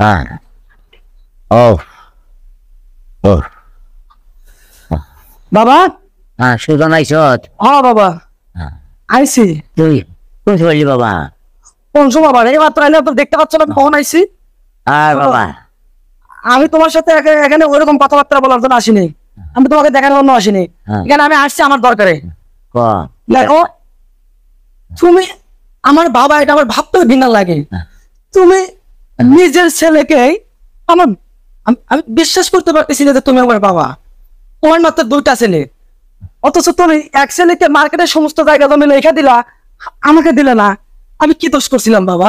হ্যাঁ ও ও বাবা। হ্যাঁ সুজন আইসত হ্যাঁ বাবা হ্যাঁ আইছি। তুই কোন বললি বাবা কোন সময় বাবা? এই মাত্র আইলে তো দেখতে পাচ্ছ না কখন আইছি। আর বাবা আমি তোমার সাথে এখানে ওইরকম কথাবার্তা বলার জন্য আসিনি, আমি তোমাকে দেখানোর জন্য আসিনি। হ্যাঁ। এখানে আমি আসছি আমার দরকারে। ক দেখো তুমি আমার বাবা, এটা আমার ভাবতেও ঘৃণা লাগে। তুমি নিজের ছেলেকে আমার আমি বিশ্বাস করতে পারতেছি না যে তুমি আমার বাবা। তোমার মাত্র দুইটা ছেলে, অথচ তুমি এক ছেলেকে মার্কেটের সমস্ত জায়গা জমি লেখা দিলা, আমাকে দিলে না। আমি কি দোষ করছিলাম বাবা?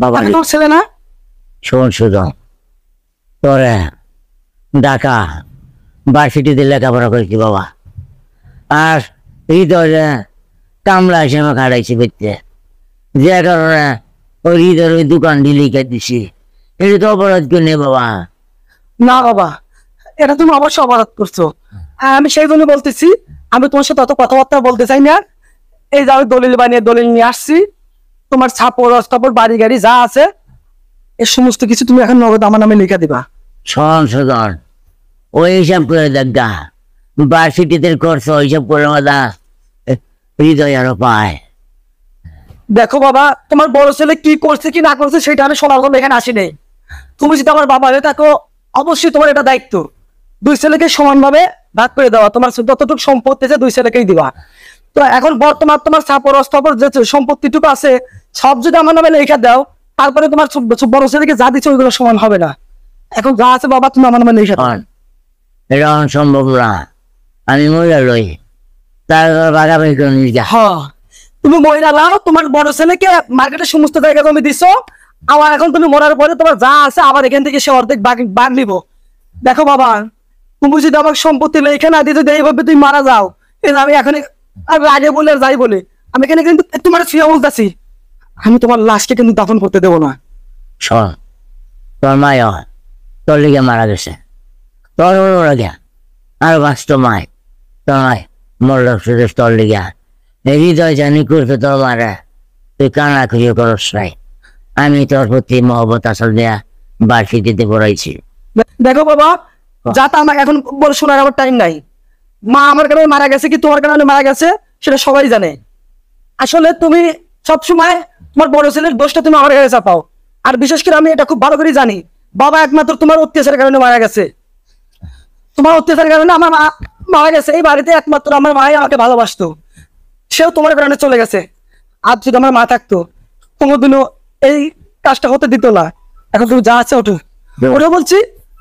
বাবা আমি তোমার ছেলে না? শোন সুজন তোরে ঢাকা ভার্সিটিতে লেখাপড়া করেছি বাবা, আর হৃদয় কামলা হিসেবে খাটাইছি বুঝতে, যে কারণে ওই হৃদয়ের ওই দোকানটি লিখে দিছি। এটা তো অপরাধ কেউ নেই বাবা। না বাবা, এটা তুমি অবশ্যই অপরাধ করছো। আমি সেই জন্য বলতেছি, আমি তোমার সাথে অত কথাবার্তা বলতে চাই না। এই যে আমি দলিল বানিয়ে দলিল নিয়ে আসছি, তোমার ছাপড় অস্তাপড় বাড়ি গাড়ি যা আছে এর সমস্ত কিছু তুমি এখন নগদ আমার নামে লিখে দিবা। শোন সুজন ওই হিসাব করে দেখা, ভার্সিটিতে করছো হিসাব করে মাদা হৃদয় আরো পায়। দেখো বাবা, তোমার বড় ছেলে কি করছে কি না করছে সেটা আমি শোনার জন্য এখানে আসি নাই। তুমি যদি আমার বাবা হয়ে থাকো, অবশ্যই তোমার এটা দায়িত্ব দুই ছেলেকে সমানভাবে ভাগ করে দেওয়া। তোমার যতটুকু সম্পত্তি আছে দুই ছেলেকেই দিবা। তো এখন বর্তমান তোমার ছাপড় অস্তাপড় যে সম্পত্তিটুকু আছে সব যদি আমার নামে লিখে দাও, তারপরে তোমার বড় ছেলেকে যা দিচ্ছে ওইগুলো সমান হবে না। এখন যা আছে বাবা তুমি আমার নামে লিখে দাও। শোন এটা সম্ভব না, আমি মহিলা লই তার বাগাবাগি করে নিয়ে যা। হ্যাঁ, তুমি মহিলা লাও, তোমার বড় ছেলেকে মার্কেটের সমস্ত জায়গা জমি দিছো, আবার এখন তুমি মরার পরে তোমার যা আছে আবার এখান থেকে সে অর্ধেক বাগ নিবো। দেখো বাবা, তুমি যদি আমার সম্পত্তি লেখে না দিয়ে যদি এইভাবে তুমি মারা যাও, আমি এখন আমি আগে বলে আর যাই বলে আমি এখানে কিন্তু তোমার ছুঁয়া বলতেছি, আমি তোমার লাশকে কিন্তু দাফন করতে দেবো না। শোন তোর মায় তোর লিগে মারা গেছে, তোর লাগে আর বাঁচত মায়, তোর মায় মরল শুধু তোর লিগা। হৃদয় জানি করতে তোর মারা, তুই কানা খুঁজে করস নাই। আমি তোর প্রতি মহব্বত আসল দেয়া ভার্সিটিতে পড়াইছি। দেখো বাবা, যাতে আমাকে এখন বলে শোনার আমার টাইম নাই। মা আমার কারণে মারা গেছে কি তোমার কারণে মারা গেছে সেটা সবাই জানে। আসলে তুমি সবসময় তোমার বড় ছেলের দোষটা তুমি আমার কাছে চাপাও। আর বিশেষ করে আমি এটা খুব ভালো করে জানি, বাবা একমাত্র তোমার অত্যাচারের কারণে মারা গেছে। তোমার অত্যাচারের কারণে আমার মা মারা গেছে। এই বাড়িতে একমাত্র আমার মাই আমাকে ভালোবাসতো, সেও তোমার কারণে চলে গেছে। আর যদি আমার মা থাকতো কোনোদিনও এই কাজটা হতে দিত না। এখন তুমি যা আছে ওঠো, ওঠো বলছি,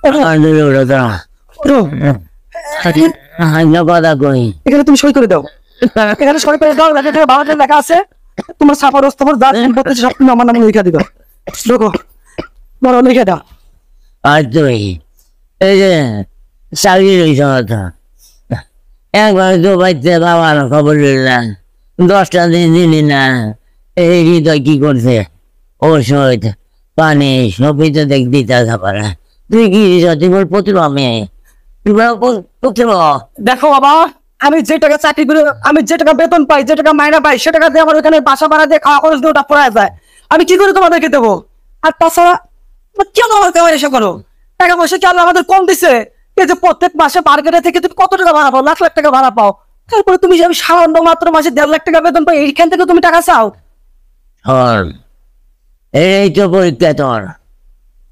ওঠো, ওঠো। কথা কই এখানে তুমি সই করে দাও, এখানে সই করে দাও। লেখা বাবাদের লেখা আছে, তোমার ছাপার অস্তাপর যা সম্পত্তি আছে সব তুমি আমার নামে লিখে দিবা। দেখো বড় লিখে দাও। আর তুই এই যে চাকরি রয়েছে কথা, একবার তো বাড়িতে বাবার খবর নিলাম, 10টা দিন দিলি না। এই হৃদয় কি করছে, ওষুধ পানি সবই তো দেখ দিতে পারে। তুই কি তুই বল পুত্র মেয়ে, তুই পুত্র। দেখো বাবা, আমি যে টাকা চাকরি করে, আমি যে টাকা বেতন পাই, যে টাকা মাইনা পাই, সে টাকা দিয়ে আমার ওখানে বাসা ভাড়া দিয়ে খাওয়া খরচ দিয়ে ওটা পড়ায় যায়। আমি কি করে তোমাদেরকে দেবো? আর তাছাড়া কেন আমাকে এসে করো? টাকা পয়সা কি আল্লাহ আমাদের কম দিছে? এই যে প্রত্যেক মাসে মার্কেটে থেকে তুমি কত টাকা ভাড়া পাও, লাখ লাখ টাকা ভাড়া পাও, তারপরে তুমি আমি সামান্য মাত্র মাসে 1.5 লাখ টাকা বেতন পাই, এইখান থেকে তুমি টাকা চাও? হল এই তো পরীক্ষা তোর,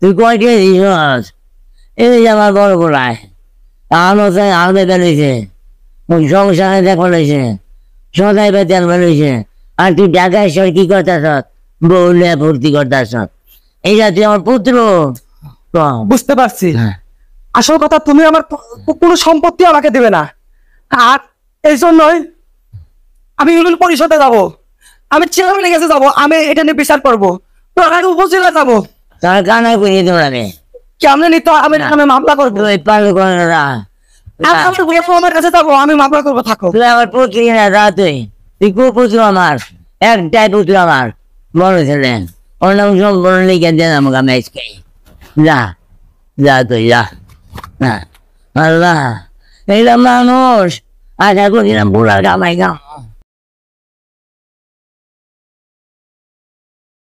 তুই কয়টা দিস? এই যে আমার বড় গোড়ায় আমাদের বেরিয়েছে, সংসারে দেখা রয়েছে, সদাই বেতন বেরিয়েছে। আর তুই ঢাকায় এসে কি করতেছ? বউলে ভর্তি করতেছ। এইটা তুই আমার পুত্র? বুঝতে পারছি। আসল কথা, তুমি আমার কোনো সম্পত্তি আমাকে দেবে না। আর এই জন্যই আমি ইউনিয়ন পরিষদে যাবো, আমি চেয়ারম্যানের কাছে যাবো, আমি এটা নিয়ে বিচার করবো, তো আমি উপজেলা যাবো। তার কানায় পুড়িয়ে দেবো লাগে কেমন নিত, আমি মামলা করবো। তুই পারবি করে না। আমার কাছে যাবো, আমি মামলা করবো। থাকো, তুই আমার পুত্র না, যা তুই, তুই খুব পুত্র আমার, একটাই পুত্র আমার, বড় ছিলেন। ওর নাম সম্পূর্ণ লিখে দেন আমাকে, আমি আজকে যা, যা তুই যা। হ্যাঁ আল্লাহ, এইটা মানুষ আশা করি না বুড়া কামাই কাম